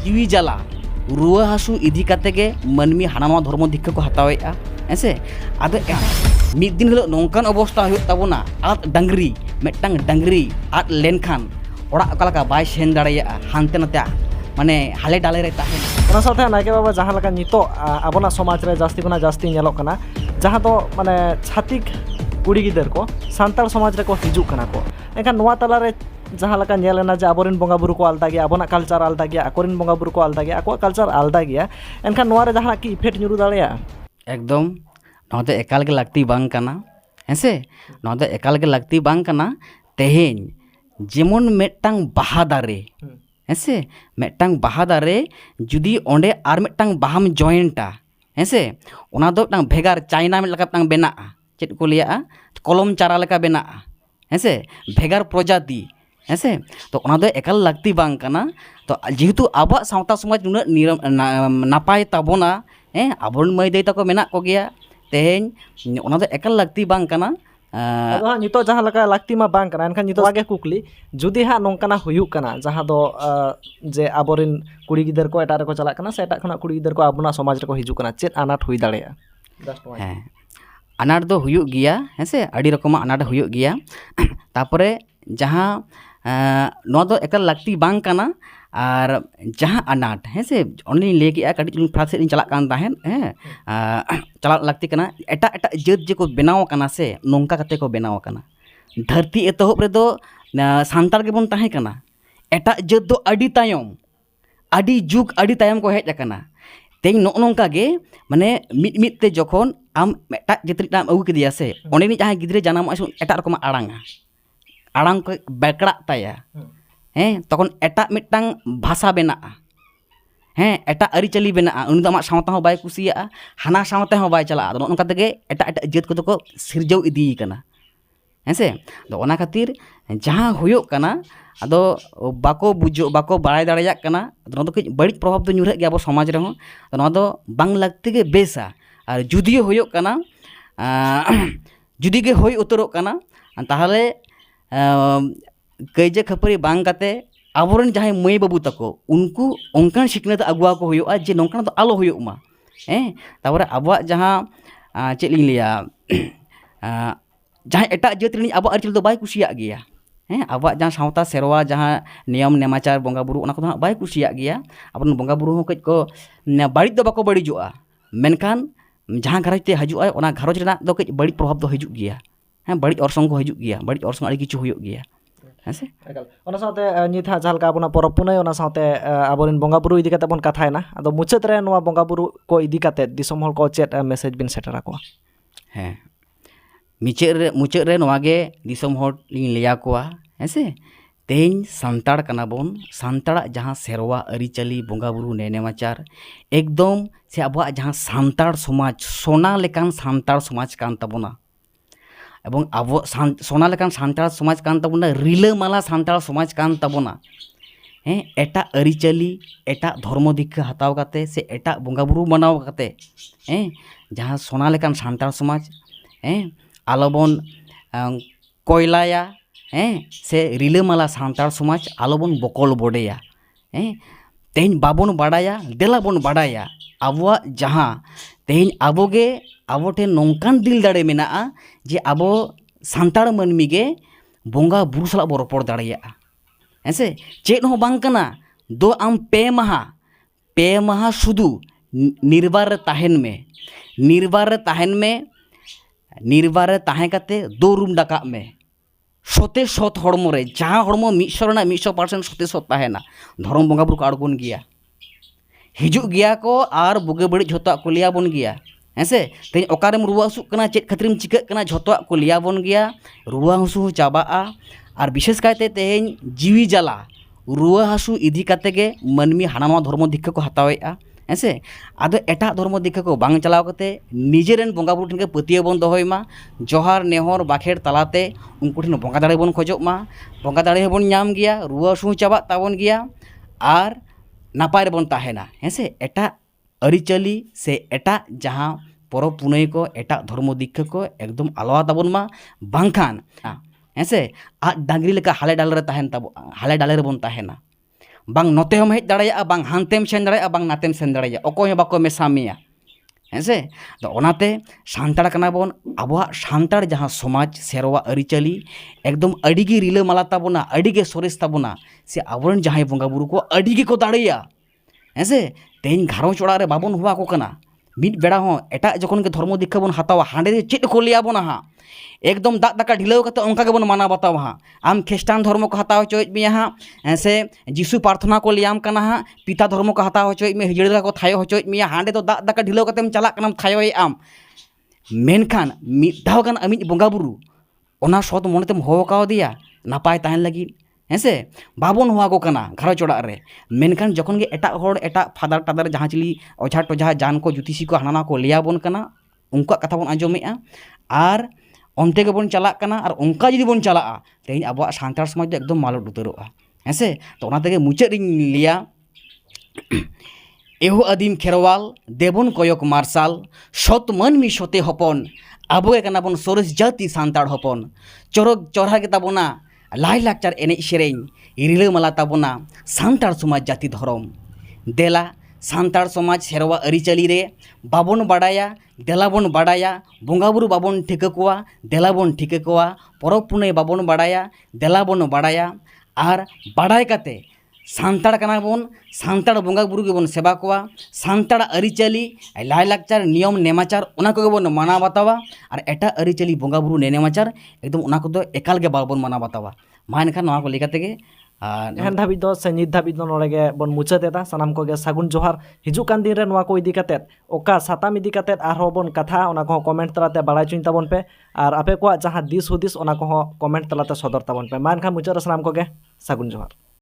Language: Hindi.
जीवी जला रुआ हासु इदी काते गे मनमी हानामा धर्म दीक्षा को हतावेआ ऐसे आदो मिद दिन हिलो नोंकान अवस्था हुयुग ताबोना आद डांगरी मेटटांग डांगरी आद लेनखान ओड़ा अकालका बाय सेन दाड़ेया हानते नाते माने हाले डाले रे ताहेन ᱚᱱᱟ ᱥᱟᱶᱛᱮ ᱱᱟᱭᱠᱮ ᱵᱟᱵᱟ ᱡᱟᱦᱟᱸ ᱞᱮᱠᱟ ᱱᱤᱛᱚᱜ ᱟᱵᱚᱱᱟᱜ ᱥᱚᱢᱟᱡᱽ ᱨᱮ ᱡᱟᱹᱥᱛᱤ ᱠᱷᱚᱱᱟᱜ ᱡᱟᱹᱥᱛᱤ ᱧᱮᱞᱚᱜ ᱠᱟᱱᱟ ᱡᱟᱦᱟᱸ ᱫᱚ ᱢᱟᱱᱮ ᱪᱷᱟᱹᱛᱤᱠ ᱠᱩᱲᱤ ᱜᱤᱫᱟᱹᱨ ᱠᱚ ᱥᱟᱱᱛᱟᱲ ᱥᱚᱢᱟᱡᱽ ᱨᱮᱠᱚ ᱦᱤᱡᱩᱜ ᱠᱟᱱᱟ ᱠᱚ ᱮᱱᱠᱷᱟᱱ ᱱᱚᱣᱟ ᱛᱟᱞᱟᱨᱮ ᱡᱟᱦᱟᱸ ᱞᱮᱠᱟ ᱧᱮᱞᱮᱱᱟ ᱡᱮ ᱟᱵᱚᱨᱮᱱ ᱵᱚᱸᱜᱟ ᱵᱩᱨᱩ ᱠᱚ ᱟᱞᱫᱟ ᱜᱮᱭᱟ ᱟᱵᱚᱱᱟᱜ ᱠᱟᱞᱪᱟᱨ ᱟᱞᱫᱟ ᱜᱮᱭᱟ ᱟᱠᱚᱨᱮᱱ ᱵᱚᱸᱜᱟ ᱵᱩᱨᱩ ᱠᱚ ᱟᱞᱫᱟ ᱜᱮᱭᱟ ᱟᱠᱚᱣᱟᱜ ᱠᱟᱞᱪᱟᱨ ᱟᱞᱫᱟ ᱜᱮᱭᱟ ᱮᱱᱠᱷᱟन ᱱᱚᱣᱟ ᱨᱮ ᱡᱟᱦᱟᱱᱟᱜ ᱠᱤ ᱤᱯᱷᱮक्ट ᱧᱩᱨᱩ ᱫᱟᱲᱮᱭᱟᱜᱼᱟ एकदम नवा दो एकाल के लगती बांग कना हेसे नवा दो एकाल के लगती बांग कना तेहेन जेमन मेटटांग बाहा दारे हेसे मेटटांग बाहा दारे जुदी ओंडे आर मेटटांग बाहाम जॉइंटा हेसे ओना दो टांग भेगार चाइना में लगा टांग बेना चेत को लिया कलम चारा लेका बेना हेसे भेगार प्रजाति हेसे तो ओना दो एकाल लगती बांग कना तो जेहेतु आबा सावता समाज नुना नापाय ताबोना आबोन मई दई तको मेना को गया तेहेन ओना दो एकाल लगती बांग कना ᱟᱫᱚ ᱦᱟᱸᱜ ᱱᱤᱛᱚᱜ ᱡᱟᱦᱟᱸ ᱞᱮᱠᱟ ᱞᱟᱹᱠᱛᱤ ᱢᱟ ᱵᱟᱝ ᱠᱟᱱᱟ ᱮᱱᱠᱷᱟᱱ ᱱᱤᱛᱚᱜ ᱟᱜᱮ ᱠᱩᱠᱞᱤ ᱡᱩᱫᱤ ᱦᱟᱸᱜ ᱱᱚᱝᱠᱟᱱᱟᱜ ᱦᱩᱭᱩᱜ ᱠᱟᱱᱟ ᱡᱟᱦᱟᱸ ᱫᱚ ᱡᱮ ᱟᱵᱚᱨᱮᱱ ᱠᱩᱲᱤ ᱜᱤᱫᱟᱹᱨ ᱠᱚ ᱮᱴᱟᱜ ᱨᱮᱠᱚ ᱪᱟᱞᱟᱜ ᱠᱟᱱᱟ ᱥᱮ ᱮᱴᱟᱜ ᱠᱷᱚᱱᱟᱜ ᱠᱩᱲᱤ ᱜᱤᱫᱟᱹᱨ ᱠᱚ ᱟᱵᱚᱱᱟᱜ ᱥᱚᱢᱟᱡᱽ ᱨᱮᱠᱚ ᱦᱤᱡᱩᱜ ᱠᱟᱱᱟ ᱪᱮᱫ ᱟᱱᱟᱴ ᱦᱩᱭ ᱫᱟᱲᱮᱭᱟᱜᱼᱟ ᱦᱮᱸ ᱟᱱᱟᱴ ᱫᱚ ᱦᱩᱭᱩᱜ ᱜᱮᱭᱟ ᱦᱮᱸᱥᱮ ᱟᱹᱰᱤ ᱨᱚᱠᱚᱢᱟᱜ ᱟᱱᱟᱴ ᱦᱩᱭᱩᱜ ᱜᱮᱭᱟ ᱛᱟᱯᱚᱨᱮ ᱡᱟᱦᱟᱸ ᱱᱚᱣᱟ ᱫᱚ ᱮᱠᱟᱞ ᱞᱟᱹᱠᱛᱤ ᱵᱟᱝ ᱠᱟᱱᱟ ᱟᱨ ᱡᱟᱦᱟᱸ ᱟᱱᱟᱴ ᱦᱮᱸᱥᱮ ᱚᱱᱮᱧ ᱞᱟᱹᱭ ᱠᱮᱜᱼᱟ ᱠᱟᱹᱴᱤᱡ ᱪᱩᱞᱩᱝ ᱯᱷᱟᱨᱟᱠ ᱥᱮᱫ ᱤᱧ ᱪᱟᱞᱟᱜ ᱠᱟᱱ ᱛᱟᱦᱮᱸᱫ ᱪᱟᱞᱟᱜ ᱞᱟᱹᱠᱛᱤ ᱠᱟᱱᱟ ᱮᱴᱟᱜ ᱮᱴᱟᱜ ᱡᱟᱹᱛ ᱡᱮᱠᱚ ᱵᱮᱱᱟᱣ ᱟᱠᱟᱱᱟ ᱥᱮ ᱱᱚᱝᱠᱟ ᱠᱟᱛᱮ ᱠᱚ ᱵᱮᱱᱟᱣ ᱟᱠᱟᱱᱟ धरती एतहब रेदो सान्ताड़ गेबोन ताहें कना एटा जात दो अडी तायम अडी जुग अडी तायम को हेज अकाना तेज नोक नोंका गे माने मिद मिद ते जखन आम एटा जात आम अगु केदिया से ओनेनि जहां गिद्रे जनाम एटा रकम आड़ांगा आड़ांग को बेकड़ा ताया तखन एटा मिदटांग भाषा बेना एटा अरिचली बेना उन दो आमाग सावता हूं बाय कुसिया हाना सावते हूं बाय चला नोक नोंका तेगे एटा एटा जात को को सिरजव इदी कना हेंसे तो ओना खातिर जहाँ हुयुग कना अदो बाको बुझो बाको बाड़ाय दाड़ेयाग कना तो नोदो कई बड़ी प्रभाव दो ᱧᱩᱨᱦᱟᱹᱜ ᱜᱮᱭᱟ ᱟᱵᱚ ᱥᱚᱢᱟᱡᱽ ᱨᱮᱦᱚᱸ तो नोदो बांग लगती गे बेसा और जुदियो हुयुग कना जुदी गे हुई उतरोग कना ताहले कईजे खपरी बांग काते आबोरेन जहां मई बाबू तको उनको ओंकान सिखनत अगुआ को हुयुगा जे नोंकान तो आलो हुयुग मा तारपरे आबोआ जहां चेद लिंग लिया जहाँ एटा जात अब आरचल तो बाय कुसिया गया अब जहाँ सावता सेरवा जहाँ नियम नेमाचार बंगा बुरु ओना को बाय कुसिया गया अब बंगा बुरु कई को बाड़ी दो बाको बाड़ीजोआ मेनखान जहाँ घरज ते हजुआ ओना घरज रेना दो कई बड़ी प्रभाव दो हजुग गया बड़ी ऑर्सों को हजुग गया बड़ी ऑर्सों आड़ी किछु हुयुग गया हेंसे ओना साथे नित हा जहां आबोना परब पुनय ओना साथे आबोरेन बंगा बुरु इदी काते बन कथायना अदो मुचाद रे नोवा बंगा बुरु को इदी काते दिसम हल को चेत मेसेज बिन सेटरा को मुचाद रे नोवागे दिसम हर लिंग लिया कोआ हेंसे तेज सान्ताड़ कनाबोन सान्ताड़ जहाँ सेरवा अरिचली बंगा बुरु नेनेमाचार एकदम से अब जहाँ सान्ताड़ समाज सोना लेकान सान्ताड़ समाज कान ताबोना एवं अब सोना लेकान सान्ताड़ समाज कान ताबोना रिलामाला सान्ताड़ समाज कान ताबोना एटा अरिचली एटा धर्म दीक्षा हताव काते से एटा बंगा बुरु मनाव काते जहाँ सोना लेकान सान्ताड़ समाज आलोबन कोयलाया से रिलामाला सान्ताड़ समाज आलोबन बकल बडेया तेज बाबन बाड़ाया देला बन बाड़ाया आबोआ जहाँ तेज आबोगे आबो ठेन नोंकान दिल दाड़े मेना जे आबो सान्ताड़ मानमी गे बंगा बुरु साला बो रपड़ दाड़ेया हेंसे चेद हो बांग कना दो आम पे माहा शुधु निर्बार ताहेन में निर्बार ताहें काते दो रूम डाका में सते सत हड़मो रे जहाँ हड़मो 100% सते सत ताहेना धर्म बंगा बुरु को आड़गोन गया हिजुग गया को आर बुगे बड़ी झोतोआ को लिया बन गया हेंसे तेज ओकारेम रुआ हसुग कना चेद खातिरम चिकाग कना झोतोआ को लिया बन गया रुआ हसु चाबाआ और विशेष कायते तेज जीवी जला रुआ हसु इदी काते गे मनमी हानामा धर्म दीक्षा को हतावेआ हेंसे आदो एटा धर्म दीक्षा को बांग चलाव कते निजेरेन बंगा बुरु ठेन के पतिया बन दोहयमा जोहार नेहर बाखेर तलाते उनको ठेन बंगा दाड़े बन खोजोगमा बंगा दाड़े बन नाम गया रुआ हसु चाबा ताबन गया और नापाय रेबन ताहेना हेंसे एटा अरिचली से एटा जहाँ परब पुनय को एटा धर्म दीक्षा को एकदम आलोआ ताबन मा बांखान हेंसे आ डांगरी लेका हाले डाले रे ताहेन ताबो हाले डाले रेबन ताहेना bang note hom hej daᱲᱟᱭᱟᱜᱼᱟ bang hantem sen daᱲᱟᱭᱟᱜᱼᱟ bang natem sen daᱲᱟᱭᱟᱜᱼᱟ ᱚᱠᱚᱭ ᱦᱚᱸ ᱵᱟᱠᱚ ᱢᱮᱥᱟ ᱢᱮᱭᱟ ᱦᱮᱸᱥᱮ ᱛᱚ ᱚᱱᱟᱛᱮ ᱥᱟᱱᱛᱟᱲ ᱠᱟᱱᱟ ᱵᱚᱱ ᱟᱵᱚᱣᱟᱜ ᱥᱟᱱᱛᱟᱲ ᱡᱟᱦᱟᱸ ᱥᱚᱢᱟᱡᱽ ᱥᱮᱨᱣᱟ ᱟᱹᱨᱤᱪᱟᱹᱞᱤ ᱮᱠᱫᱚᱢ ᱟᱹᱰᱤ ᱜᱮ ᱨᱤᱞᱟᱹᱢᱟᱞᱟ ᱛᱟᱵᱚᱱᱟ ᱟᱹᱰᱤ ᱜᱮ ᱥᱚᱨᱮᱥ ᱛᱟᱵᱚᱱᱟ ᱥᱮ ᱟᱵᱚᱨᱮᱱ ᱡᱟᱦᱟᱸᱭ ᱵᱚᱸᱜᱟ ᱵᱩᱨᱩ ko ᱟᱹᱰᱤ ᱜᱮᱠᱚ ᱫᱟᱲᱮᱭᱟ ᱦᱮᱸᱥᱮ ᱛᱮᱦᱮᱧ ᱜᱷᱟᱨᱚᱸᱡᱽ ᱚᱲᱟᱜ ᱨᱮ ᱵᱟᱵᱚᱱ ᱦᱚᱦᱚ ᱟᱠᱚ ᱠᱟᱱᱟ ᱢᱤᱫ ᱵᱮᱲᱟ ᱦᱚᱸ ᱮᱴᱟᱜ ᱡᱚᱠᱷᱚᱱ ᱜᱮ ᱫᱷᱚᱨᱢᱚ ᱫᱤᱠᱠᱷᱟ ᱵᱚᱱ ᱦᱟᱛᱟᱣᱟ ᱦᱟᱸᱰᱮ ᱪᱮᱫ ᱠᱚ ᱞᱟᱹᱭ ᱟᱵᱚᱱᱟ ᱦᱟᱸᱜ एकदम दाग दाका ढिलाव कते उनका के बन माना बताव हाँ आम ख्रिस्टान धर्म को हताव होचोय मिया हाँ से जीशु प्रार्थना को लियाम कना हाँ पिता धर्म को हताव होचोय में हिजड़ा को थायो होचोय मिया हांडे तो दाग दाका ढिलाव कते चला कनम थायो आम मेनखान मिदाव गान अमिज बोंगा बुरु ओना सत मनेतेम हो कावदिया नापाय ताहन लगी हेंसे बाबन हुआ को कना घरच ओड़ा रे मेनखान जखन गे एटा होड़ एटा फादर टादर जहाँ चिली ओझा टोझा जान को ज्योतिषी को हाना को लियाबन कना उनका कथा बन आंजमेआ are onte gebon chalak kana ar onka jodi bon chalaa tehin abuak santar samaj do ekdom malot uteroa hese to ona tege mucet ring liya eho adim kherwal debon koyok marsal sot manmi sote hopon abo kana bon soros jati santar hopon chorok chorha ge tabona lai lakchar enej sereng irila mala tabona santar samaj jati dhorom dela santar समाज सेरवा अरिचली रे बाबन बाडाया देलाबन बाडाया बोंगाबुरु बाबन ठिका कोआ देलाबन ठिका कोआ परब पुने बाबन बाडाया देलाबन बाडाया आर बाडाय काते सांताड़ कना बन सांताड़ बोंगाबुरु गेबन सेवा कोआ सांताड़ अरिचली लाय लाकचार नियम नेमाचार ओना को गेबन माना बातावा आर एटा अरिचली बोंगाबुरु नेमाचार एकदम ओना को दो एकाल गे बाबन माना बातावा मा एनखान नोआ को लेकाते गे एहन धाबी दो से नित धाबी दो नोड़े गे बन मुचातेता सानाम को गे सागुन जोहार हिजुक कान दिन रे नोआ को इदी कातेत ओका साताम इदी कातेत आरो बन कथा ओना को कमेंट तलाते बाड़ाय चुइन ताबन पे आर आपे को जहां दिस हुदिस ओना को कमेंट तलाते सदर ताबन पे मान खा मुचार सानाम को गे सागुन जोहार।